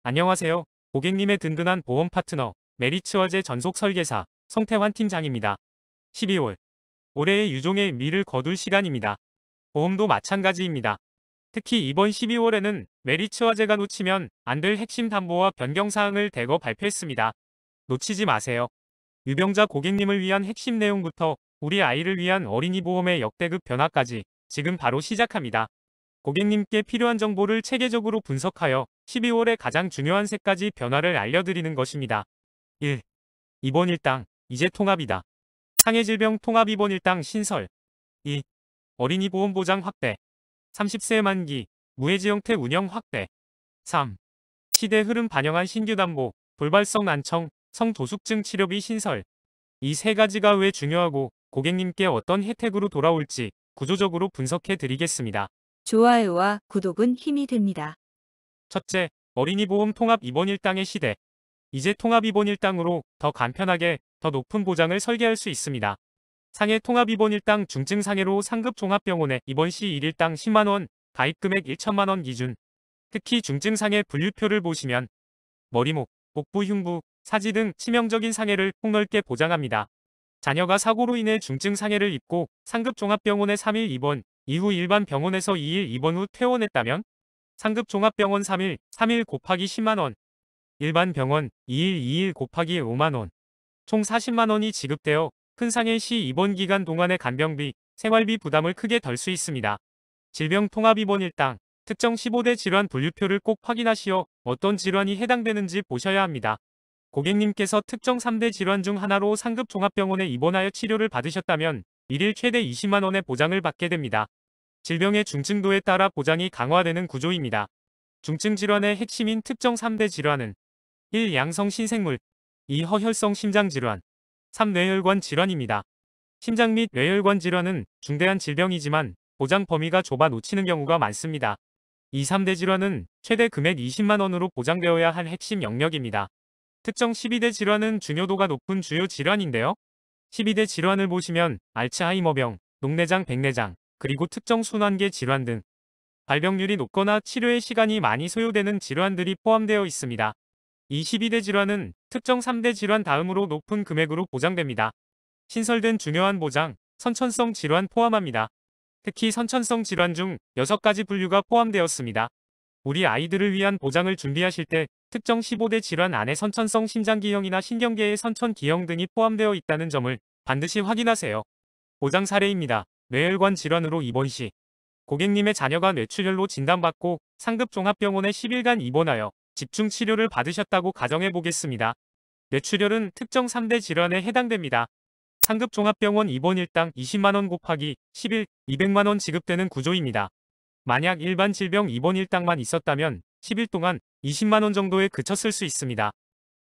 안녕하세요. 고객님의 든든한 보험 파트너, 메리츠워제 전속 설계사, 송태환 팀장입니다. 12월. 올해의 유종의 미를 거둘 시간입니다. 보험도 마찬가지입니다. 특히 이번 12월에는 메리츠워제가 놓치면 안 될 핵심 담보와 변경사항을 대거 발표했습니다. 놓치지 마세요. 유병자 고객님을 위한 핵심 내용부터 우리 아이를 위한 어린이 보험의 역대급 변화까지 지금 바로 시작합니다. 고객님께 필요한 정보를 체계적으로 분석하여 12월에 가장 중요한 세 가지 변화를 알려드리는 것입니다. 1. 입원 일당, 이제 통합이다. 상해질병 통합 입원 일당 신설. 2. 어린이 보험 보장 확대. 30세 만기, 무해지 형태 운영 확대. 3. 시대 흐름 반영한 신규 담보, 돌발성 난청, 성도숙증 치료비 신설. 이 세 가지가 왜 중요하고 고객님께 어떤 혜택으로 돌아올지 구조적으로 분석해 드리겠습니다. 좋아요와 구독은 힘이 됩니다. 첫째, 어린이 보험 통합 입원 일당의 시대. 이제 통합 입원 일당으로 더 간편하게 더 높은 보장을 설계할 수 있습니다. 상해 통합 입원 일당 중증 상해로 상급 종합병원에 입원 시 1일당 10만원, 가입 금액 1천만원 기준. 특히 중증 상해 분류표를 보시면 머리목, 복부 흉부, 사지 등 치명적인 상해를 폭넓게 보장합니다. 자녀가 사고로 인해 중증 상해를 입고 상급 종합병원에 3일 입원, 이후 일반 병원에서 2일 입원 후 퇴원했다면 상급 종합병원 3일 곱하기 10만원, 일반 병원 2일 곱하기 5만원, 총 40만원이 지급되어 큰 상해 시 입원 기간 동안의 간병비, 생활비 부담을 크게 덜 수 있습니다. 질병 통합 입원 일당, 특정 15대 질환 분류표를 꼭 확인하시어 어떤 질환이 해당되는지 보셔야 합니다. 고객님께서 특정 3대 질환 중 하나로 상급 종합병원에 입원하여 치료를 받으셨다면 1일 최대 20만원의 보장을 받게 됩니다. 질병의 중증도에 따라 보장이 강화되는 구조입니다. 중증 질환의 핵심인 특정 3대 질환은 1. 양성 신생물, 2. 허혈성 심장질환, 3. 뇌혈관 질환입니다. 심장 및 뇌혈관 질환은 중대한 질병이지만 보장 범위가 좁아 놓치는 경우가 많습니다. 2, 3대 질환은 최대 금액 20만원으로 보장되어야 할 핵심 영역입니다. 특정 12대 질환은 중요도가 높은 주요 질환인데요. 12대 질환을 보시면 알츠하이머병, 녹내장, 백내장, 그리고 특정 순환계 질환 등 발병률이 높거나 치료에 시간이 많이 소요되는 질환들이 포함되어 있습니다. 이 12대 질환은 특정 3대 질환 다음으로 높은 금액으로 보장됩니다. 신설된 중요한 보장, 선천성 질환 포함합니다. 특히 선천성 질환 중 6가지 분류가 포함되었습니다. 우리 아이들을 위한 보장을 준비하실 때 특정 15대 질환 안에 선천성 심장기형이나 신경계의 선천기형 등이 포함되어 있다는 점을 반드시 확인하세요. 보장 사례입니다. 뇌혈관 질환으로 입원 시 고객님의 자녀가 뇌출혈로 진단받고 상급 종합병원에 10일간 입원하여 집중 치료를 받으셨다고 가정해 보겠습니다. 뇌출혈은 특정 3대 질환에 해당됩니다. 상급 종합병원 입원 일당 20만원 곱하기 10일 200만원 지급되는 구조입니다. 만약 일반 질병 입원 일당만 있었다면 10일 동안 20만원 정도에 그쳤을 수 있습니다.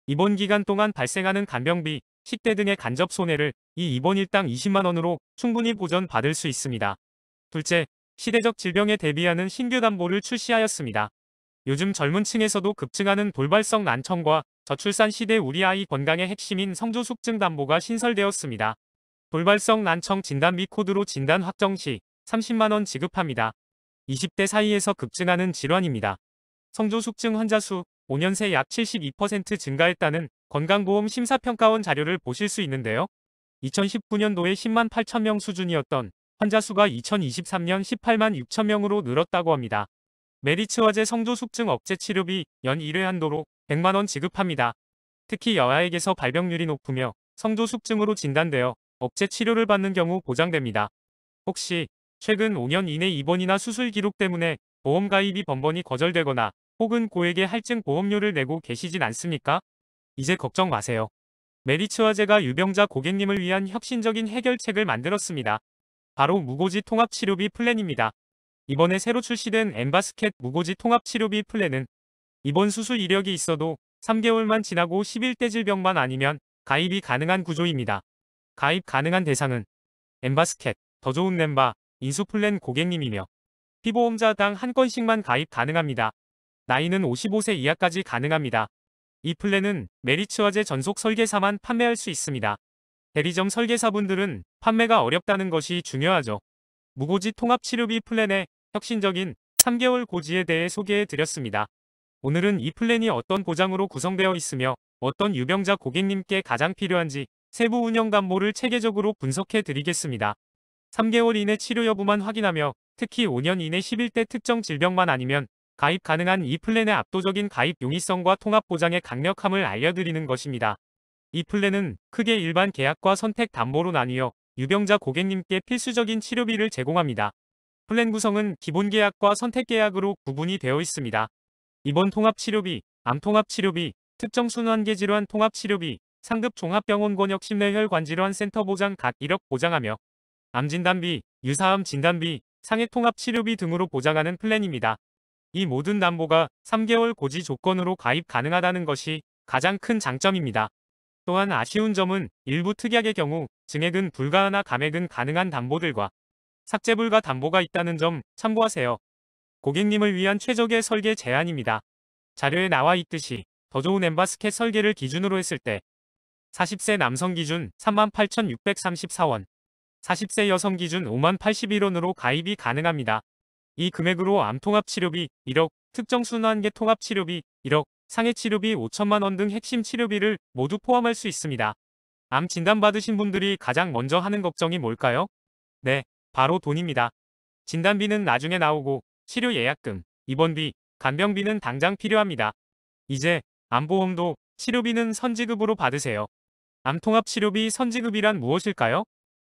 입원 기간 동안 발생하는 간병비, 식대 등의 간접 손해를 이 입원 일당 20만원으로 충분히 보전받을 수 있습니다. 둘째, 시대적 질병에 대비하는 신규 담보를 출시하였습니다. 요즘 젊은 층에서도 급증하는 돌발성 난청과 저출산 시대 우리 아이 건강의 핵심인 성조숙증 담보가 신설되었습니다. 돌발성 난청 진단 및 코드로 진단 확정 시 30만원 지급합니다. 20대 사이에서 급증하는 질환입니다. 성조숙증 환자 수 5년 새 약 72% 증가했다는 건강보험 심사평가원 자료를 보실 수 있는데요. 2019년도에 10만 8천 명 수준이었던 환자 수가 2023년 18만 6천 명으로 늘었다고 합니다. 메리츠워제 성조숙증 억제 치료비 연 1회 한도로 100만원 지급합니다. 특히 여아에게서 발병률이 높으며 성조숙증으로 진단되어 억제 치료를 받는 경우 보장됩니다. 혹시 최근 5년 이내 입원이나 수술 기록 때문에 보험 가입이 번번이 거절되거나 혹은 고액의 할증 보험료를 내고 계시진 않습니까? 이제 걱정 마세요. 메리츠워제가 유병자 고객님을 위한 혁신적인 해결책을 만들었습니다. 바로 무고지 통합치료비 플랜입니다. 이번에 새로 출시된 엠바스켓 무고지 통합치료비 플랜은 입원 수술 이력이 있어도 3개월만 지나고 11대 질병만 아니면 가입이 가능한 구조입니다. 가입 가능한 대상은 엠바스켓, 더 좋은 렘바, 인수플랜 고객님이며 피보험자당 한 건씩만 가입 가능합니다. 나이는 55세 이하까지 가능합니다. 이 플랜은 메리츠워제 전속 설계사만 판매할 수 있습니다. 대리점 설계사분들은 판매가 어렵다는 것이 중요하죠. 무고지 통합치료비 플랜의 혁신적인 3개월 고지에 대해 소개해 드렸습니다. 오늘은 이 플랜이 어떤 보장으로 구성되어 있으며 어떤 유병자 고객님께 가장 필요한지 세부 운영 담보를 체계적으로 분석해 드리겠습니다. 3개월 이내 치료 여부만 확인하며 특히 5년 이내 11대 특정 질병만 아니면 가입 가능한 이 플랜의 압도적인 가입 용이성과 통합 보장의 강력함을 알려드리는 것입니다. 이 플랜은 크게 일반 계약과 선택 담보로 나뉘어 유병자 고객님께 필수적인 치료비를 제공합니다. 플랜 구성은 기본 계약과 선택 계약으로 구분이 되어 있습니다. 입원 통합 치료비, 암 통합 치료비, 특정 순환계 질환 통합 치료비, 상급 종합병원 권역 심내혈 관질환 센터 보장 각 1억 보장하며 암 진단비, 유사암 진단비, 상해 통합 치료비 등으로 보장하는 플랜입니다. 이 모든 담보가 3개월 고지 조건으로 가입 가능하다는 것이 가장 큰 장점입니다. 또한 아쉬운 점은 일부 특약의 경우 증액은 불가하나 감액은 가능한 담보들과 삭제 불가 담보가 있다는 점 참고하세요. 고객님을 위한 최적의 설계 제안입니다. 자료에 나와 있듯이 더 좋은 엠바스켓 설계를 기준으로 했을 때 40세 남성 기준 38,634원, 40세 여성 기준 50,081원으로 가입이 가능합니다. 이 금액으로 암 통합 치료비 1억, 특정 순환계 통합 치료비 1억, 상해 치료비 5천만 원 등 핵심 치료비를 모두 포함할 수 있습니다. 암 진단 받으신 분들이 가장 먼저 하는 걱정이 뭘까요? 네, 바로 돈입니다. 진단비는 나중에 나오고 치료 예약금, 입원비, 간병비는 당장 필요합니다. 이제 암보험도 치료비는 선지급으로 받으세요. 암 통합 치료비 선지급이란 무엇일까요?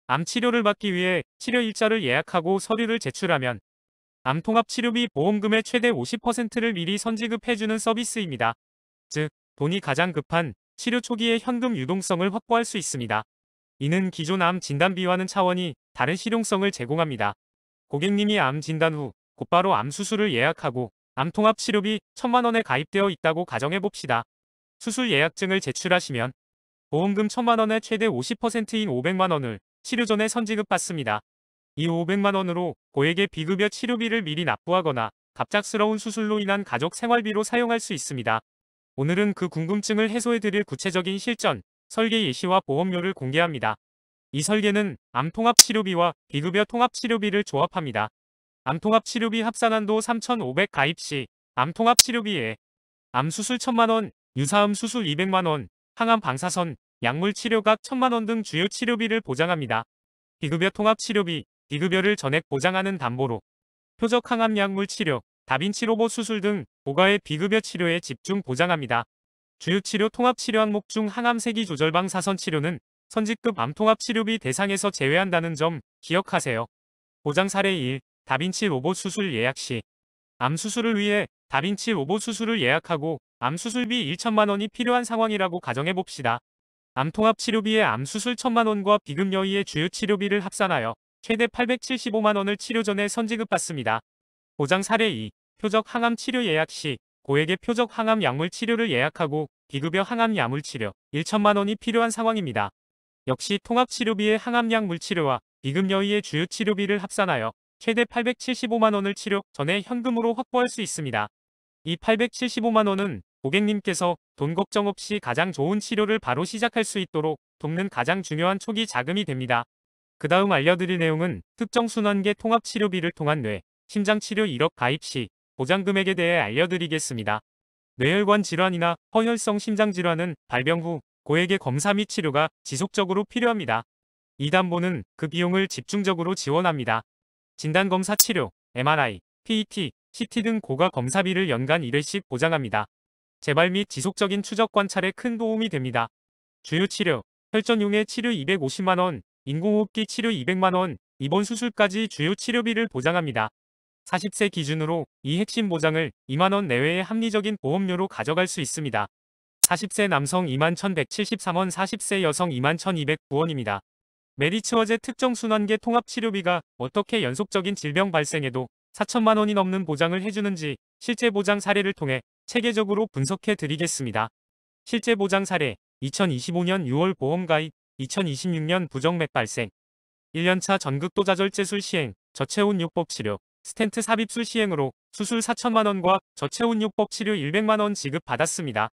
암 치료를 받기 위해 치료 일자를 예약하고 서류를 제출하면 암 통합 치료비 보험금의 최대 50%를 미리 선지급해주는 서비스입니다. 즉, 돈이 가장 급한 치료 초기에 현금 유동성을 확보할 수 있습니다. 이는 기존 암 진단비와는 차원이 다른 실용성을 제공합니다. 고객님이 암 진단 후 곧바로 암 수술을 예약하고 암 통합 치료비 1,000만 원에 가입되어 있다고 가정해 봅시다. 수술 예약증을 제출하시면 보험금 1,000만 원의 최대 50%인 500만 원을 치료 전에 선지급 받습니다. 이 500만 원으로 고액의 비급여 치료비를 미리 납부하거나 갑작스러운 수술로 인한 가족 생활비로 사용할 수 있습니다. 오늘은 그 궁금증을 해소해드릴 구체적인 실전, 설계 예시와 보험료를 공개합니다. 이 설계는 암 통합 치료비와 비급여 통합 치료비를 조합합니다. 암 통합 치료비 합산한도 3,500 가입 시 암 통합 치료비에 암 수술 1,000만 원, 유사암 수술 200만 원, 항암 방사선, 약물 치료 각 1,000만 원 등 주요 치료비를 보장합니다. 비급여 통합 치료비, 비급여를 전액 보장하는 담보로 표적 항암 약물 치료, 다빈치 로봇 수술 등 고가의 비급여 치료에 집중 보장합니다. 주요 치료 통합 치료 항목 중 항암 세기 조절 방사선 치료는 선지급 암 통합 치료비 대상에서 제외한다는 점 기억하세요. 보장 사례 1. 다빈치 로봇 수술 예약 시 암 수술을 위해 다빈치 로봇 수술을 예약하고 암 수술비 1,000만 원이 필요한 상황이라고 가정해 봅시다. 암 통합 치료비에 암 수술 1,000만 원과 비급여 이의 주요 치료비를 합산하여 최대 875만 원을 치료 전에 선지급 받습니다. 보장 사례 2. 표적 항암 치료 예약 시 고액의 표적 항암 약물 치료를 예약하고 비급여 항암 약물 치료 1,000만 원이 필요한 상황입니다. 역시 통합 치료비의 항암 약물 치료와 비급여 이의 주요 치료비를 합산하여 최대 875만 원을 치료 전에 현금으로 확보할 수 있습니다. 이 875만 원은 고객님께서 돈 걱정 없이 가장 좋은 치료를 바로 시작할 수 있도록 돕는 가장 중요한 초기 자금이 됩니다. 그 다음 알려드릴 내용은 특정 순환계 통합 치료비를 통한 뇌, 심장 치료 1억 가입 시 보장 금액에 대해 알려드리겠습니다. 뇌혈관 질환이나 허혈성 심장 질환은 발병 후 고액의 검사 및 치료가 지속적으로 필요합니다. 이 담보는 그 비용을 집중적으로 지원합니다. 진단검사 치료, MRI, PET, CT 등 고가 검사비를 연간 1회씩 보장합니다. 재발 및 지속적인 추적 관찰에 큰 도움이 됩니다. 주요 치료, 혈전용해 치료 250만 원, 인공호흡기 치료 200만 원, 입원 수술까지 주요 치료비를 보장합니다. 40세 기준으로 이 핵심 보장을 2만 원 내외의 합리적인 보험료로 가져갈 수 있습니다. 40세 남성 21,173원, 40세 여성 21,209원입니다. 메디츠워제 특정 순환계 통합 치료비가 어떻게 연속적인 질병 발생에도 4천만 원이 넘는 보장을 해주는지 실제 보장 사례를 통해 체계적으로 분석해 드리겠습니다. 실제 보장 사례 2025년 6월 보험 가입 2026년 부정맥 발생 1년차 전극도 좌절제술 시행 저체온 요법 치료 스텐트 삽입술 시행으로 수술 4천만 원과 저체온 요법 치료 100만 원 지급받았습니다.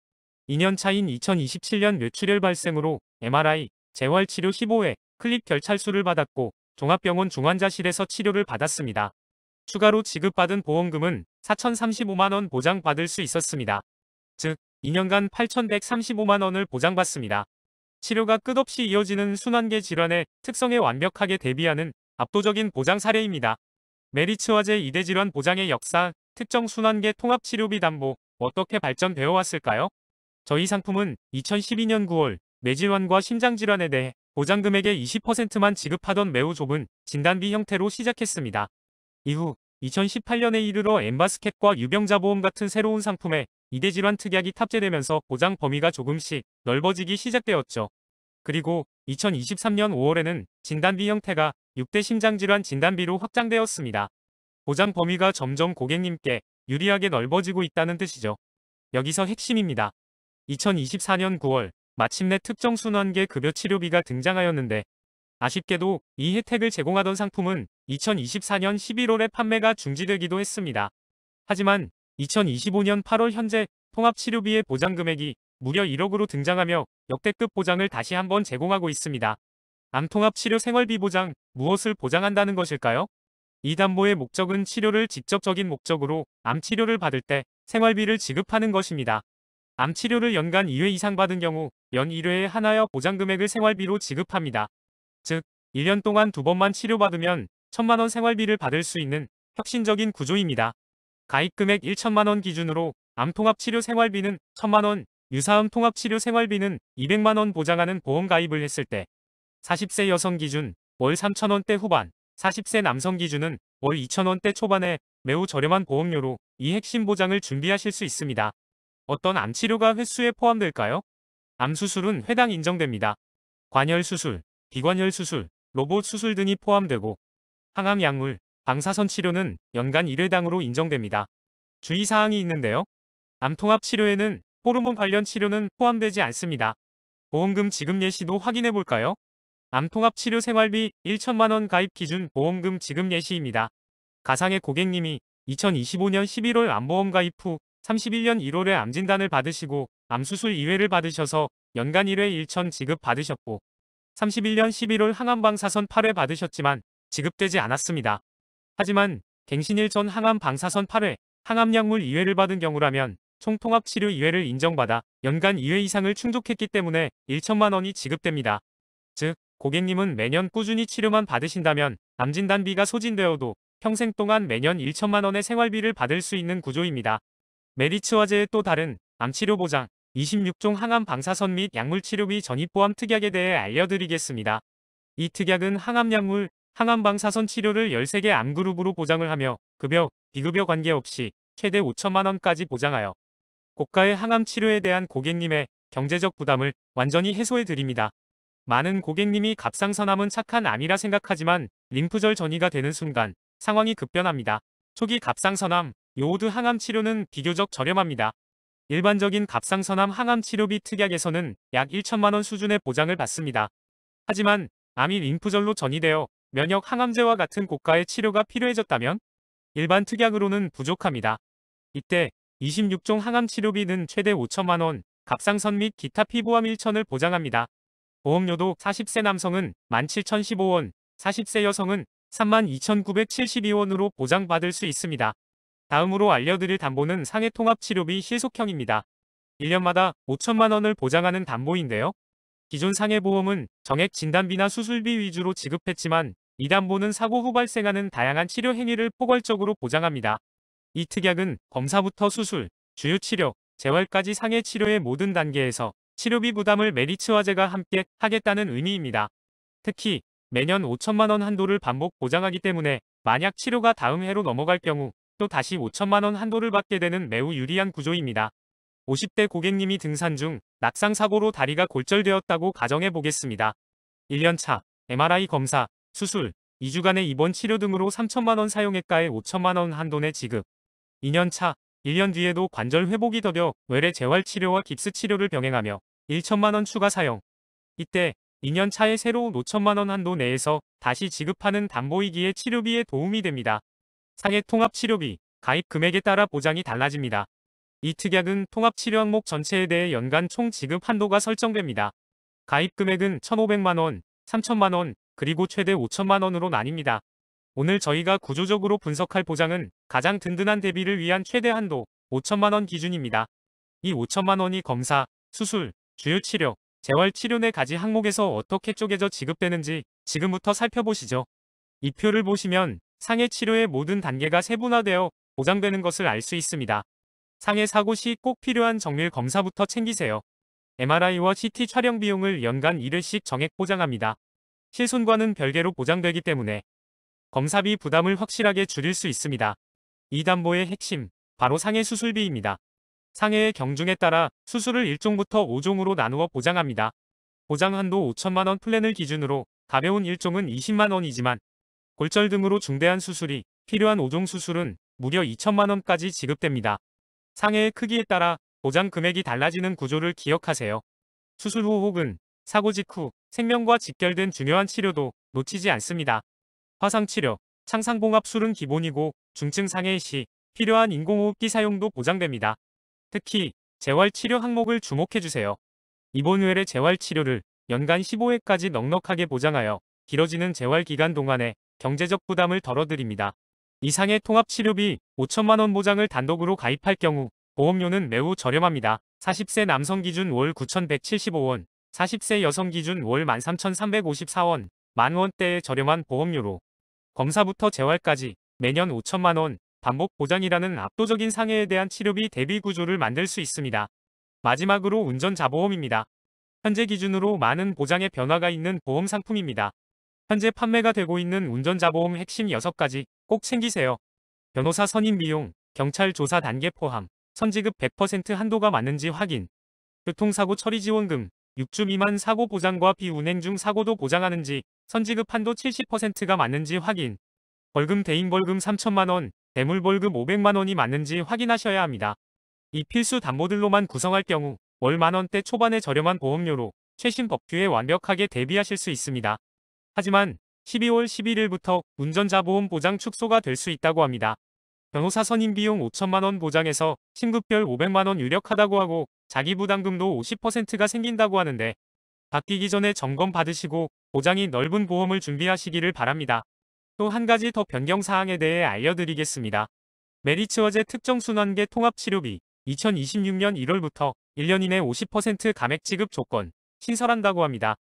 2년 차인 2027년 뇌출혈 발생으로 MRI, 재활치료 15회, 클립 결찰수를 받았고 종합병원 중환자실에서 치료를 받았습니다. 추가로 지급받은 보험금은 4,035만 원 보장받을 수 있었습니다. 즉 2년간 8,135만 원을 보장받습니다. 치료가 끝없이 이어지는 순환계 질환의 특성에 완벽하게 대비하는 압도적인 보장 사례입니다. 메리츠화재 이대질환 보장의 역사, 특정 순환계 통합치료비 담보, 어떻게 발전되어 왔을까요? 저희 상품은 2012년 9월 뇌질환과 심장질환에 대해 보장금액의 20%만 지급하던 매우 좁은 진단비 형태로 시작했습니다. 이후 2018년에 이르러 엠바스켓과 유병자보험 같은 새로운 상품에 이대질환 특약이 탑재되면서 보장 범위가 조금씩 넓어지기 시작되었죠. 그리고 2023년 5월에는 진단비 형태가 6대 심장질환 진단비로 확장되었습니다. 보장 범위가 점점 고객님께 유리하게 넓어지고 있다는 뜻이죠. 여기서 핵심입니다. 2024년 9월 마침내 특정 순환계 급여 치료비가 등장하였는데 아쉽게도 이 혜택을 제공하던 상품은 2024년 11월에 판매가 중지되기도 했습니다. 하지만 2025년 8월 현재 통합치료비의 보장금액이 무려 1억으로 등장하며 역대급 보장을 다시 한번 제공하고 있습니다. 암통합치료 생활비 보장, 무엇을 보장한다는 것일까요? 이 담보의 목적은 치료를 직접적인 목적으로 암치료를 받을 때 생활비를 지급하는 것입니다. 암치료를 연간 2회 이상 받은 경우 연 1회에 한하여 보장금액을 생활비로 지급합니다. 즉 1년 동안 2번만 치료받으면 1,000만 원 생활비를 받을 수 있는 혁신적인 구조입니다. 가입금액 1,000만 원 기준으로 암통합치료 생활비는 1,000만 원, 유사암 통합치료 생활비는 200만 원 보장하는 보험 가입을 했을 때 40세 여성 기준 월 3,000원대 후반, 40세 남성 기준은 월 2,000원대 초반에 매우 저렴한 보험료로 이 핵심 보장을 준비하실 수 있습니다. 어떤 암치료가 횟수에 포함될까요? 암수술은 회당 인정됩니다. 관열수술, 비관열수술, 로봇 수술 등이 포함되고 항암 약물, 방사선 치료는 연간 1회당으로 인정됩니다. 주의사항이 있는데요. 암통합 치료에는 호르몬 관련 치료는 포함되지 않습니다. 보험금 지급 예시도 확인해 볼까요? 암통합 치료 생활비 1,000만 원 가입 기준 보험금 지급 예시입니다. 가상의 고객님이 2025년 11월 암보험 가입 후 31년 1월에 암진단을 받으시고 암수술 2회를 받으셔서 연간 1회 1,000 지급 받으셨고 31년 11월 항암방사선 8회 받으셨지만 지급되지 않았습니다. 하지만 갱신일 전 항암방사선 8회, 항암약물 2회를 받은 경우라면 총통합치료 2회를 인정받아 연간 2회 이상을 충족했기 때문에 1,000만 원이 지급됩니다. 즉, 고객님은 매년 꾸준히 치료만 받으신다면 암진단비가 소진되어도 평생 동안 매년 1,000만 원의 생활비를 받을 수 있는 구조입니다. 메리츠화재의 또 다른 암치료 보장, 26종 항암 방사선 및 약물치료비 전입보험 특약에 대해 알려드리겠습니다. 이 특약은 항암약물, 항암방사선 치료를 13개 암그룹으로 보장을 하며 급여, 비급여 관계없이 최대 5,000만 원까지 보장하여 고가의 항암치료에 대한 고객님의 경제적 부담을 완전히 해소해드립니다. 많은 고객님이 갑상선암은 착한 암이라 생각하지만 림프절 전이가 되는 순간 상황이 급변합니다. 초기 갑상선암, 요오드 항암 치료는 비교적 저렴합니다. 일반적인 갑상선암 항암 치료비 특약에서는 약 1,000만 원 수준의 보장을 받습니다. 하지만 암이 림프절로 전이되어 면역 항암제와 같은 고가의 치료가 필요해졌다면 일반 특약으로는 부족합니다. 이때 26종 항암 치료비는 최대 5,000만 원, 갑상선 및 기타 피부암 1,000을 보장합니다. 보험료도 40세 남성은 17,015원, 40세 여성은 32,972원으로 보장받을 수 있습니다. 다음으로 알려드릴 담보는 상해 통합치료비 실속형입니다. 1년마다 5,000만 원을 보장하는 담보인데요. 기존 상해보험은 정액 진단비나 수술비 위주로 지급했지만 이 담보는 사고 후 발생하는 다양한 치료 행위를 포괄적으로 보장합니다. 이 특약은 검사부터 수술, 주요치료, 재활까지 상해 치료의 모든 단계에서 치료비 부담을 메리츠화재가 함께 하겠다는 의미입니다. 특히 매년 5,000만 원 한도를 반복 보장하기 때문에 만약 치료가 다음 해로 넘어갈 경우 또 다시 5,000만 원 한도를 받게 되는 매우 유리한 구조입니다. 50대 고객님이 등산 중 낙상사고로 다리가 골절되었다고 가정해 보겠습니다. 1년차 MRI 검사, 수술, 2주간의 입원 치료 등으로 3,000만 원 사용액가에 5,000만 원 한도 내 지급. 2년차 1년 뒤에도 관절 회복이 더뎌 외래 재활치료와 깁스치료를 병행하며 1,000만 원 추가 사용. 이때 2년 차에 새로운 5,000만 원 한도 내에서 다시 지급하는 담보이기에 치료비에 도움이 됩니다. 상해 통합치료비, 가입 금액에 따라 보장이 달라집니다. 이 특약은 통합치료 항목 전체에 대해 연간 총 지급 한도가 설정됩니다. 가입 금액은 1,500만 원, 3,000만 원, 그리고 최대 5,000만 원으로 나뉩니다. 오늘 저희가 구조적으로 분석할 보장은 가장 든든한 대비를 위한 최대 한도 5천만 원 기준입니다. 이 5천만 원이 검사, 수술, 주요 치료, 재활 치료 4가지 항목에서 어떻게 쪼개져 지급되는지 지금부터 살펴보시죠. 이 표를 보시면 상해 치료의 모든 단계가 세분화되어 보장되는 것을 알 수 있습니다. 상해 사고 시 꼭 필요한 정밀 검사부터 챙기세요. MRI와 CT 촬영 비용을 연간 1회씩 정액 보장합니다. 실손과는 별개로 보장되기 때문에 검사비 부담을 확실하게 줄일 수 있습니다. 이 담보의 핵심, 바로 상해 수술비입니다. 상해의 경중에 따라 수술을 1종부터 5종으로 나누어 보장합니다. 보장 한도 5천만 원 플랜을 기준으로 가벼운 1종은 20만 원이지만 골절 등으로 중대한 수술이 필요한 5종 수술은 무려 2천만 원까지 지급됩니다. 상해의 크기에 따라 보장 금액이 달라지는 구조를 기억하세요. 수술 후 혹은 사고 직후 생명과 직결된 중요한 치료도 놓치지 않습니다. 화상치료, 창상봉합술은 기본이고 중증 상해 시 필요한 인공호흡기 사용도 보장됩니다. 특히 재활치료 항목을 주목해주세요. 입원 외래 재활치료를 연간 15회까지 넉넉하게 보장하여 길어지는 재활기간 동안에 경제적 부담을 덜어드립니다. 이상의 통합치료비 5천만 원 보장을 단독으로 가입할 경우 보험료는 매우 저렴합니다. 40세 남성 기준 월 9,175원, 40세 여성 기준 월 13,354원, 만원대의 저렴한 보험료로 검사부터 재활까지 매년 5천만 원 반복 보장이라는 압도적인 상해에 대한 치료비 대비 구조를 만들 수 있습니다. 마지막으로 운전자보험입니다. 현재 기준으로 많은 보장의 변화가 있는 보험 상품입니다. 현재 판매가 되고 있는 운전자보험 핵심 6가지 꼭 챙기세요. 변호사 선임 비용, 경찰 조사 단계 포함, 선지급 100% 한도가 맞는지 확인, 교통사고 처리 지원금, 6주 미만 사고 보장과 비운행 중 사고도 보장하는지, 선지급 한도 70%가 맞는지 확인, 벌금 대행 벌금 3천만 원, 대물 벌금 500만 원이 맞는지 확인하셔야 합니다. 이 필수 담보들로만 구성할 경우 월 만원대 초반의 저렴한 보험료로 최신 법규에 완벽하게 대비하실 수 있습니다. 하지만 12월 11일부터 운전자 보험 보장 축소가 될 수 있다고 합니다. 변호사 선임 비용 5천만 원 보장에서 신급별 500만 원 유력하다고 하고 자기 부담금도 50%가 생긴다고 하는데 바뀌기 전에 점검 받으시고 보장이 넓은 보험을 준비하시기를 바랍니다. 또 한 가지 더 변경 사항에 대해 알려드리겠습니다. 메리츠어제 특정순환계 통합치료비 2026년 1월부터 1년 이내 50% 감액 지급 조건 신설한다고 합니다.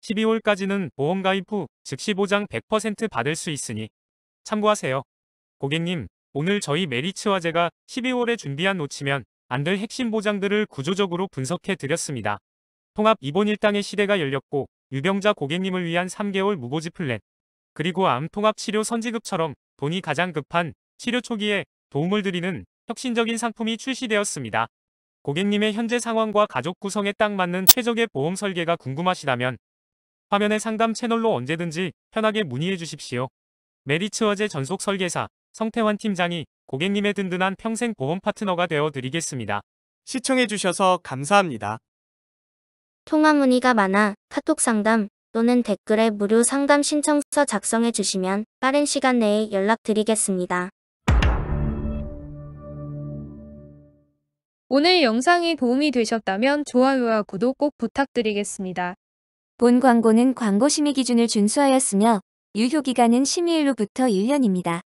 12월까지는 보험 가입 후 즉시 보장 100% 받을 수 있으니 참고하세요. 고객님, 오늘 저희 메리츠화재가 12월에 준비한 놓치면 안 될 핵심 보장들을 구조적으로 분석해 드렸습니다. 통합 입원 일당의 시대가 열렸고 유병자 고객님을 위한 3개월 무보지 플랜, 그리고 암 통합 치료 선지급처럼 돈이 가장 급한 치료 초기에 도움을 드리는 혁신적인 상품이 출시되었습니다. 고객님의 현재 상황과 가족 구성에 딱 맞는 최적의 보험 설계가 궁금하시다면 화면의 상담 채널로 언제든지 편하게 문의해 주십시오. 메리츠화재 전속 설계사 성태환 팀장이 고객님의 든든한 평생 보험 파트너가 되어 드리겠습니다. 시청해주셔서 감사합니다. 통화 문의가 많아 카톡 상담 또는 댓글에 무료 상담 신청서 작성해 주시면 빠른 시간 내에 연락드리겠습니다. 오늘 영상이 도움이 되셨다면 좋아요와 구독 꼭 부탁드리겠습니다. 본 광고는 광고 심의 기준을 준수하였으며 유효기간은 심의일로부터 1년입니다.